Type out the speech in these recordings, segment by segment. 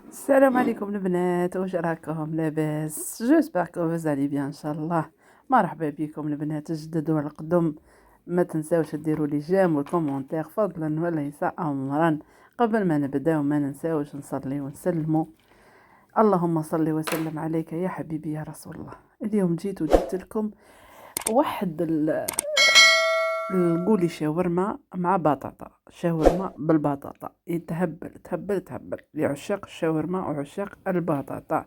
السلام عليكم البنات، واش راكم لاباس؟ جوسبركم فوز بيان ان شاء الله. مرحبا بكم البنات الجدد والقدم. ما تنساوش ديروا لي جيم والكومونتير فضلا وليس امرا. قبل ما نبداو ما ننساوش نصلي ونسلموا. اللهم صل وسلم عليك يا حبيبي يا رسول الله. اليوم جيت وجبت لكم واحد نقولي شاورما مع بطاطا، شاورما بالبطاطا يتهبل تهبل تهبل لعشاق الشاورما وعشاق البطاطا.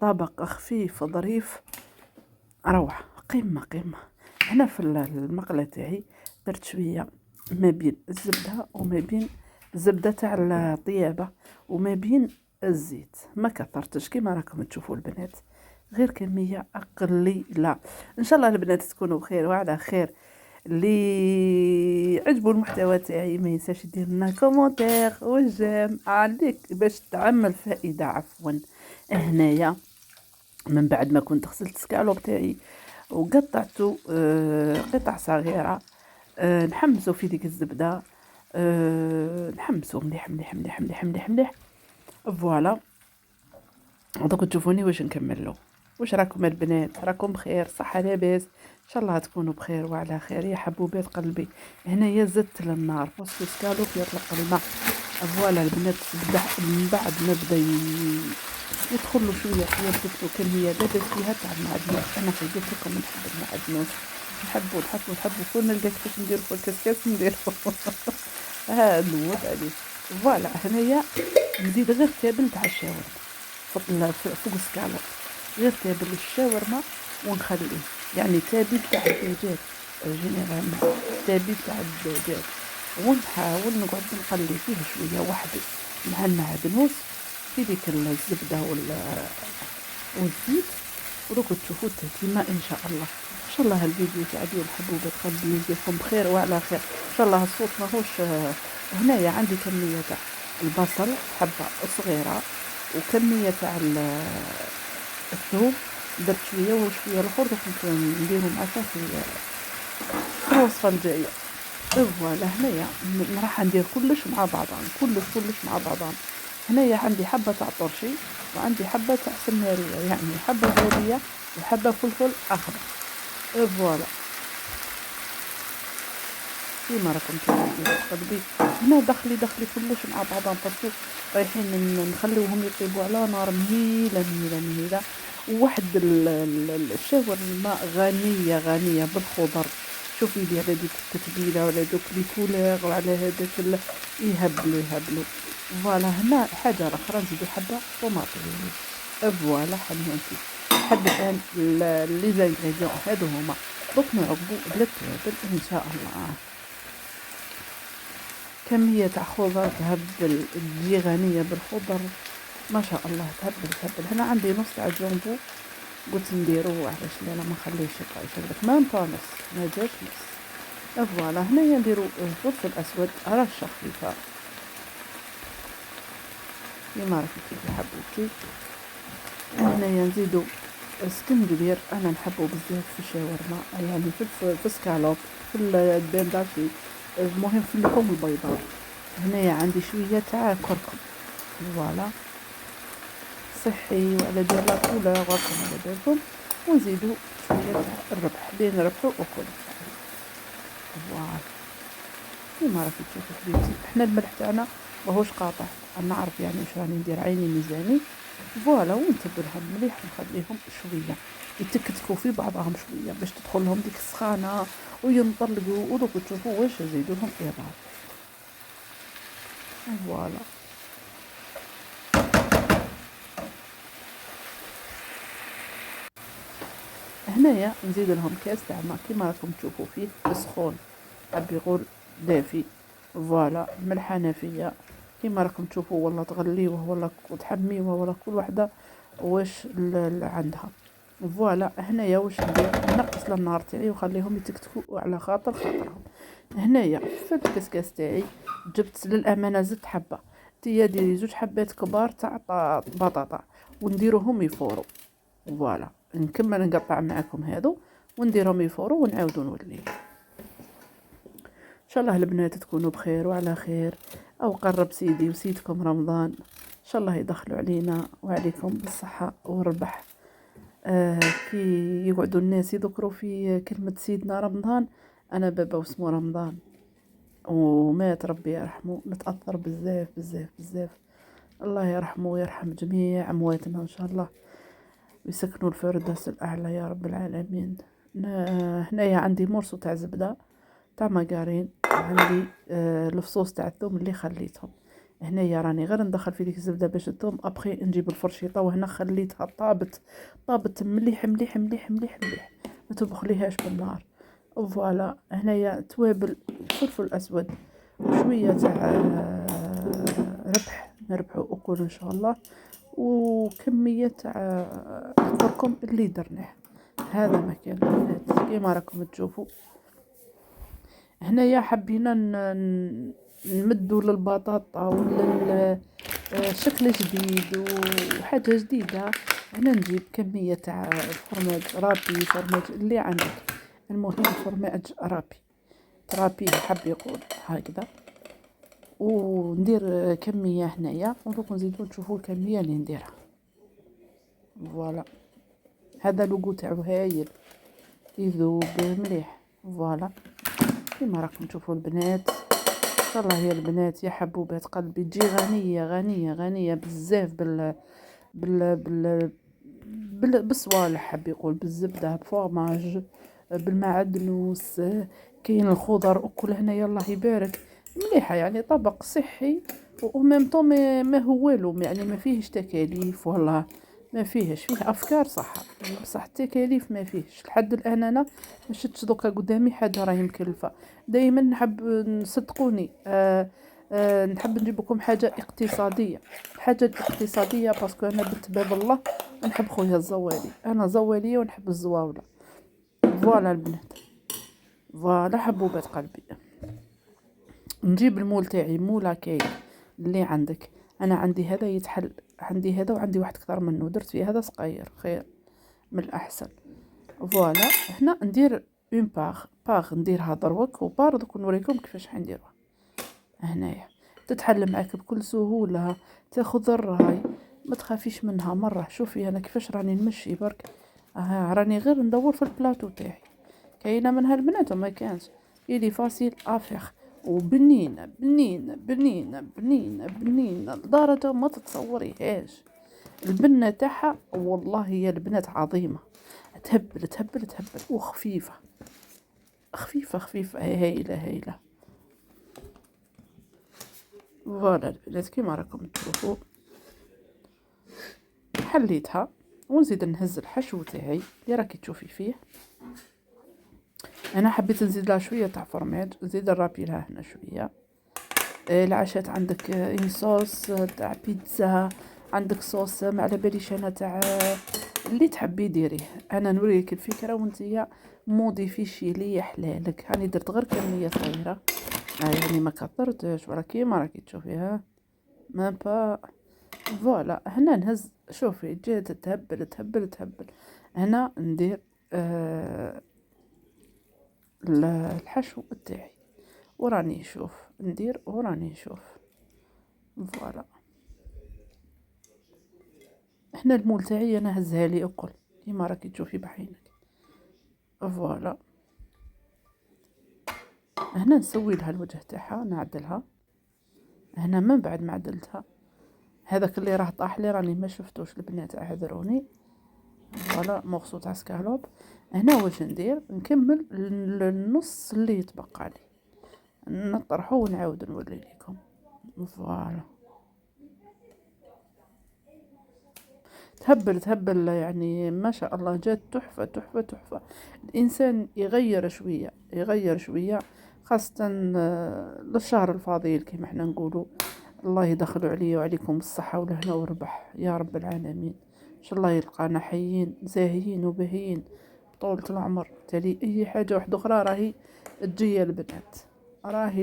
طبق خفيف ظريف روعة قمة قمة. هنا في المقلة تاعي درت شوية ما بين الزبدة وما بين الزبدة تاع الطيابة وما بين الزيت، ما كثرتش كيما راكم تشوفوا البنات، غير كمية قليلة. ان شاء الله البنات تكونوا بخير وعلى خير. اللي عجبوا المحتوى تاعي ما ينساش يدير لنا كومونتير وجيم عليك باش تعمل فائدة. عفوا هنايا من بعد ما كنت غسلت السكالوب تاعي وقطعته قطع صغيرة، نحمسو في ديك الزبدة، نحمسو مليح مليح مليح مليح مليح مليح. فوالا دوك تشوفوني واش نكملو. واش راكم البنات؟ راكم بخير؟ صحة لاباس؟ ان شاء الله تكونوا بخير وعلى خير يا حبوبات قلبي. هنايا زدت للنار بوسكو سكالوب يطلق الماء. فوالا البنات بدا من بعد ما بدا يدخل له شويه شويه زدت له كميه لاباس فيها تاع المعدنوس. انا قلت لكم نحب المعدنوس، نحبوا كل ما لقيت كيفاش نديرو في الكسكاس نديرو ها نموت عليه. فوالا هنايا نزيد غير تابل تاع الشاورما فوق السكالوب، غير تابل الشاورما ونخليه، يعني تابل تاع الدجاج جينيرالمون، تابل تاع الدجاج. ونحاول نقعد نقلي فيه شويه وحدي مع المعدنوس في ديك الزبده والزيت. ودوك تشوفوا التهتيمه ان شاء الله. ان شاء الله الفيديو تاع اليوم حبوبات قلبي يجيكم بخير وعلى خير. ان شاء الله الصوت ماهوش هنايا عندي كميه تاع البصل حبه صغيره وكميه تاع الثوم، درت شويه وشويه الاخر دوك نديرو معاها في الوصفه الجايه. فوالا هنايا راح ندير كلش مع بعضهم، كلش مع بعضهم. هنايا عندي حبه تاع طرشي وعندي حبه تاع سماريه، يعني حبه ذريه وحبه فلفل اخضر. فوالا كيما راكم تشوفوا قلبي هنا دخلي كلش مع بعضهم باسكو رايحين نخليوهم يطيبوا على نار مهيله مهيله مهيله. وواحد الشاورما غنيه بالخضر. شوفي لي على ديك التتبيله وعلى دوك لي كولور وعلى هذاك يهبلوا. فوالا هنا حاجه اخرى نزيدو حبه طوماطيش. فوالا حنينتي حبتين لي زانغريديون هادو هما. دوك نعقبو بالتوابل ان شاء الله. كمية تاع خضر تهبل تجي غنية بالخضر ما شاء الله، تهبل. هنا عندي نص تاع جامبو قلت نديرو علاش لا ما نخليهش يطلع يشربك مام با نص، ما جاش نص. فوالا هنايا نديرو فلفل اسود رشه خفيفه كيما راكي كيفي حبوبتي. هنايا نزيدو سكندبير، انا نحبو بزاف في الشاورما، يعني في السكالوب في الدنداشي، المهم في اللحوم البيضاء. هنايا عندي شويه تاع كركم، فوالا صحي وعلى ديال لا كولور راكم على بالكم. ونزيدو شويه تاع الربح بين ربحو وكل. فوالا كيما راكي تشوفي حبيبتي حنا الملح تاعنا ماهوش قاطع، انا نعرف يعني واش راني ندير، عيني ميزاني. فوالا ونتبلهم مليح ونخليهم شويه يتكتكوا في بعضهم شويه باش تدخلهم ديك السخانه وينطلقوا. ودوك تشوفوا واش نزيدولهم اضافه. فوالا هنايا نزيد لهم كاس تاع ماء كيما راكم تشوفوا فيه سخون، حاب يقول دافي. فوالا من الحنفيه كيما راكم تشوفوا، والله تغليوه ولا تحميوه ولا كل وحده واش عندها. فوالا هنايا واش ندير، نقص النار تاعي وخليهم يتكتكوا على خاطرهم. هنايا في الكسكاس تاعي جبت للامانه زدت حبه تيا ديري 2 حبات كبار تاع بطاطا ونديروهم يفوروا. فوالا نكمل نقطع معكم هادو ونديرهم يفوروا ونعاودو نولي. ان شاء الله البنات تكونوا بخير وعلى خير، او قرب سيدي وسيدكم رمضان. ان شاء الله يدخلوا علينا وعليكم بالصحة والربح. كي يقعدوا الناس يذكروا في كلمة سيدنا رمضان، أنا بابا واسمه رمضان ومات ربي يرحمه، نتأثر بزاف بزاف بزاف. الله يرحمه ويرحم جميع أمواتنا إن شاء الله، ويسكنوا الفردوس الأعلى يا رب العالمين. هنايا عندي مرسو تاع زبدة تاع مقارين، عندي الفصوص تاع الثوم اللي خليتهم هنايا، راني غير ندخل في ديك الزبدة باش الثوم ابخي نجيب الفرشيطة، وهنا خليتها طابت مليح مليح مليح مليح مليح، ما تبخليهاش بالنار. فوالا هنايا توابل، فلفل اسود وشوية تاع نربحو اكل ان شاء الله، وكمية تاع الكركم اللي درناه. هذا ما كان البنات كيما راكم تشوفوا. هنايا حبينا نمدوا للبطاطا ولا شكل جديد وحاجة جديدة. هنا نجيب كمية تاع فرماج رابي، فرماج اللي عندك، المهم فرماج رابي حب يقول هكذا، وندير كمية هنايا ودوك نزيدو نشوفوا الكمية اللي نديرها. فوالا هذا لوغو تاعو هايل يذوب مليح. فوالا كيما راكم تشوفوا البنات، ان شاء الله يا البنات يا حبوبات قلبي تجي غنيه غنيه غنيه بزاف بال بالصوالح، حب يقول بالزبده، بفرماج، بالمعدنوس، كاين الخضر اكل هنايا الله يبارك مليحه، يعني طبق صحي وميم طون ما هو والو، يعني ما فيهش تكاليف والله، ما فيه افكار صح، بصح التكاليف ما فيهش لحد الان. انا ما شفتش دوكا قدامي حاجه راهي مكلفه. دائما نحب نصدقوني نحب نجيب لكم حاجه اقتصاديه، باسكو انا بنت باب الله ونحب خويا الزوالي، انا زواليه ونحب الزواوله. فوالا البنات، فوالا حبوبات قلبي. نجيب المول تاعي مولا كيك اللي عندك، انا عندي هذا يتحل، عندي هذا وعندي واحد اكثر منه، درت فيه هذا صغير خير من الاحسن. فوالا هنا ندير اون باغ نديرها دروك، وبار دوك نوريكم كيفاش حنديروها. هنايا تتحل معاك بكل سهوله، تاخذ الراي، ما تخافيش منها مره. شوفي انا كيفاش راني نمشي برك، راني غير ندور في البلاطو تاعي، كاينه منها البنات وما كانش يلي فاسيل افيخ، وبنينه بنينه بنينه بنينه بنينه لدرجه ما تتصوريهاش. البنه تاعها والله هي البنات عظيمه، تهبل تهبل تهبل، وخفيفه خفيفه خفيفه هايله. فوالا البنات كيما راكم تشوفوا حليتها، ونزيد نهز الحشو تاعي اللي راكي تشوفي فيه. انا حبيت نزيد لها شويه تاع فرماج، نزيد الرابي لها هنا شويه. العشات عندك صوص تاع بيتزا، عندك صوص ما على باليش انا تاع اللي تحبي ديريه، انا نوريك الفكره وانتيا موديفيشي لي يحلالك. هاني درت غير كميه صغيره، يعني ما كثرتش، ولا كيما راكي تشوفيها ما با. فوالا هنا نهز، شوفي جات تهبل تهبل تهبل. هنا ندير الحشو تاعي وراني نشوف ندير وراني نشوف. فوالا هنا المول تاعي انا هزها لي اكل كيما راكي تشوفي بعينك. فوالا هنا نسوي لها الوجه تاعها نعدلها. هنا من بعد ما عدلتها هذاك اللي راه طاح لي راني ما شفتوش البنات اعذروني. فوالا مورسو تاع سكالوب. هنا واش ندير، نكمل النص اللي يتبقى لي نطرحه ونعاود نولي لكم. فوالا تهبل يعني ما شاء الله، جات تحفة تحفة تحفة. الإنسان يغير شوية خاصة للشهر الفضيل كما احنا نقولوا. الله يدخلوا علي وعليكم الصحة والهنا والربح يا رب العالمين. إن شاء الله يلقانا حيين زاهيين وبهيين طولة العمر. تالي أي حاجة واحدة أخرى راهي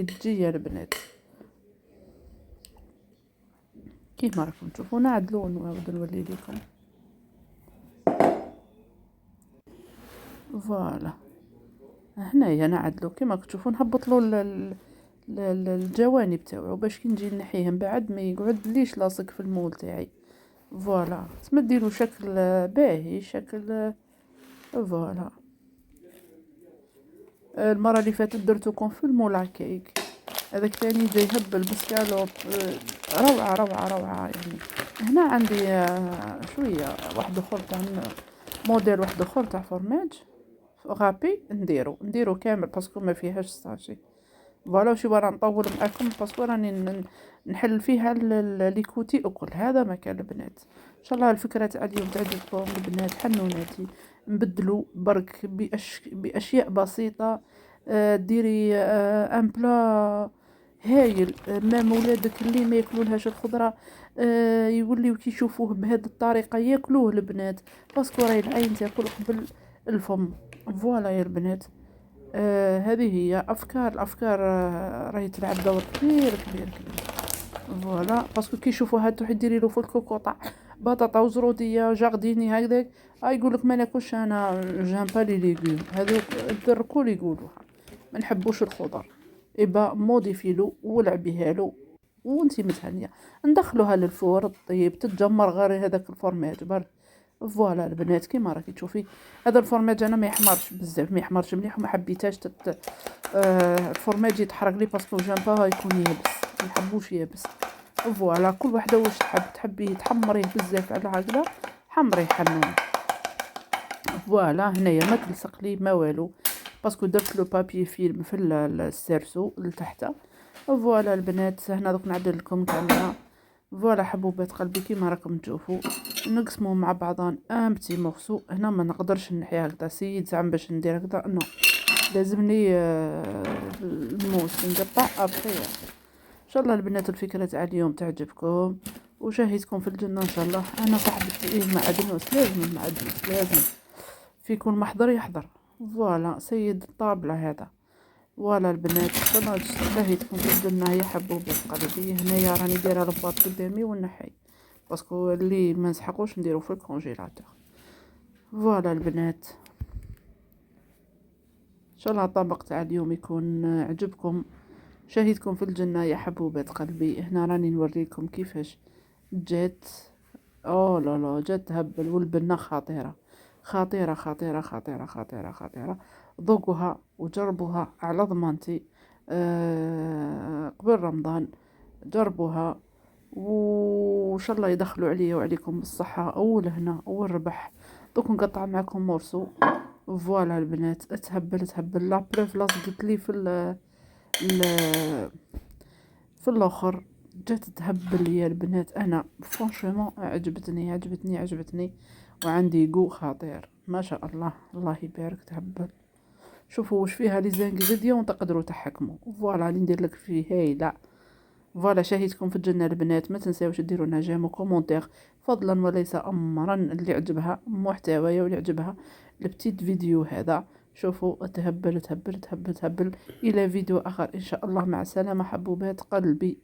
تجي البنات، كيما راكم تشوفوا نعدلو ونعاود نولي لكم. فوالا هنايا نعدلو كيما تشوفوا، نهبط له الجوانب تاوعو باش كي نجي نحيه من بعد ما يقعد ليش لاصق في المول تاعي. فوالا تما ديروا شكل باهي، شكل فوالا. المره اللي فاتت درتوكم في المولا كيك، هذاك تاني جاي يهبل بسكالوب، روعه روعه روعه يعني. هنا عندي شويه واحد اخر تاع موديل، واحد اخر تاع فرماج غابي، نديرو كامل باسكو ما فيهاش ستاشي. فوالا شو راه نطول معاكم باسكو راني نحل فيها ليكوتي اكل. هذا مكان البنات، ان شاء الله الفكره تاع اليوم تعجبكم البنات حنوناتي. نبدلوا برك باشياء بسيطه. ديري ان بلا هايل. مام ولادك اللي ما ياكلولهاش الخضره يوليو كي يشوفوه بهذه الطريقه ياكلوه البنات، باسكو راهي العين تاكل قبل الفم. فوالا يا البنات، هذه هي الافكار راهي تلعب دور كبير كبير كبير. فوالا باسكو كي يشوفوا هاد تروحي ديري له في الكوكوطه بطاطا وزروديه جارديني هكذاك، يقول لك ما ناكلش انا جام با لي ليغوم هذوك الكل يقولوها ما نحبوش الخضر. يبا موديفي له ولعبيها له وانتي متهنيه. ندخلوها للفور طيب تتجمر غير هذاك الفورماج برك. فوالا البنات كيما راكي تشوفي هذا الفورماج انا ما يحمرش بزاف، ما يحمرش مليح وما حبيتهاش الفورماج يتحرق لي باسكو جنبها يكون يابس، ما نحبوش يابس. فوالا كل وحده واش تحبيه تحمريه بزاف على هكذا حمريه حنون. فوالا هنايا ما تلصق لي ما والو باسكو درت لو بابي فيلم في السيرسو لتحت. فوالا البنات هنا دوك نعدل لكم الكاميرا. فوالا حبوبات قلبي كيما راكم تشوفوا نقسمو مع بعضان ان بتي مورسو. هنا ما نقدرش نحيها هكذا سيد زعما باش ندير هكذا نو، لازمني الموس نقطع ابخي. ان شاء الله البنات الفكره تاع اليوم تعجبكم وشاهدكم في الجنه ان شاء الله. انا صاحبتي المعدنوس لازم المعدنوس لازم في كل محضر يحضر. فوالا سيد الطابله هذا. فوالا البنات ان شاء الله شاهدكم في الجنه يا حبوبات قلبي. هنايا راني دايره الباط قدامي ونحي باسكو اللي ما نسحقوش نديرو في الكونجيلاتور. فوالا البنات ان شاء الله الطبق تاع اليوم يكون عجبكم. شاهدكم في الجنة يا حبوبات قلبي. هنا راني نوريكم كيفاش جات. اوه لا لا جات تهبل والبنة خطيرة خطيرة خطيرة خطيرة خطيرة خطيرة. ذوقوها وجربوها على ضمانتي. قبل رمضان جربوها وان شاء الله يدخلوا عليا وعليكم بالصحة اول هنا اول ربح. دوك نقطع معكم مورسو. فوالا البنات تهبل لا بروف لصقت لي ال- في الاخر جات تهبل يا البنات. انا فرانشيمون عجبتني وعندي جو خطير ما شاء الله الله يبارك تهبل. شوفوا واش فيها لي زانغريديون تقدروا تحكموا. فوالا اللي ندير لك فيه هايله. فوالا شاهدكم في الجنة البنات. ما تنساوش ديروا لنا جيم وكومونتير فضلا وليس امرا اللي عجبها محتوايا واللي عجبها البتيت فيديو هذا. شوفوا تهبل الى فيديو اخر ان شاء الله. مع السلامة حبوبات قلبي.